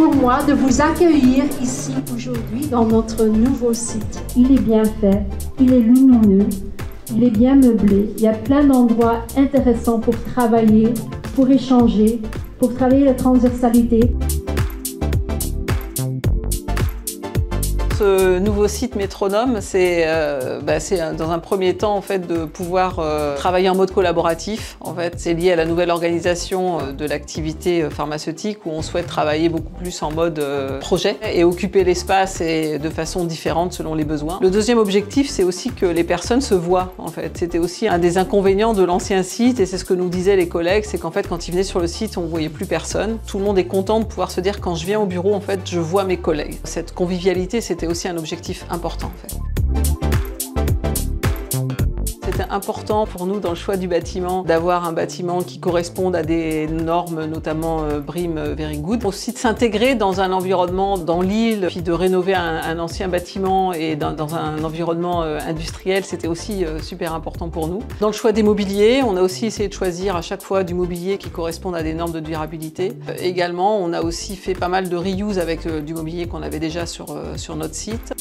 pour moi de vous accueillir ici aujourd'hui dans notre nouveau site. Il est bien fait, il est lumineux, il est bien meublé. Il y a plein d'endroits intéressants pour travailler, pour échanger, pour travailler la transversalité. Ce nouveau site Métronome, c'est dans un premier temps en fait, de pouvoir travailler en mode collaboratif. En fait, c'est lié à la nouvelle organisation de l'activité pharmaceutique où on souhaite travailler beaucoup plus en mode projet et occuper l'espace de façon différente selon les besoins. Le deuxième objectif, c'est aussi que les personnes se voient. En fait, c'était aussi un des inconvénients de l'ancien site et c'est ce que nous disaient les collègues, c'est qu'en fait, quand ils venaient sur le site, on ne voyait plus personne. Tout le monde est content de pouvoir se dire quand je viens au bureau, en fait, je vois mes collègues. Cette convivialité, c'était aussi un objectif important en fait. C'était important pour nous dans le choix du bâtiment d'avoir un bâtiment qui corresponde à des normes, notamment BREEAM Very Good. Aussi de s'intégrer dans un environnement dans l'île, puis de rénover un ancien bâtiment et dans un environnement industriel, c'était aussi super important pour nous. Dans le choix des mobiliers, on a aussi essayé de choisir à chaque fois du mobilier qui corresponde à des normes de durabilité. Également, on a aussi fait pas mal de reuse avec du mobilier qu'on avait déjà sur notre site.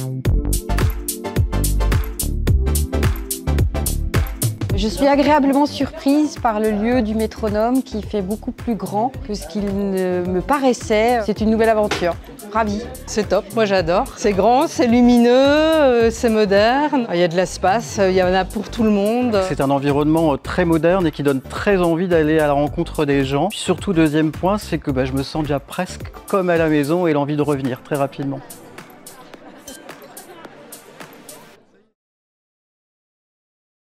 Je suis agréablement surprise par le lieu du Métronome qui fait beaucoup plus grand que ce qu'il ne me paraissait. C'est une nouvelle aventure. Ravie. C'est top, moi j'adore. C'est grand, c'est lumineux, c'est moderne. Il y a de l'espace, il y en a pour tout le monde. C'est un environnement très moderne et qui donne très envie d'aller à la rencontre des gens. Puis surtout, deuxième point, c'est que je me sens déjà presque comme à la maison et l'envie de revenir très rapidement.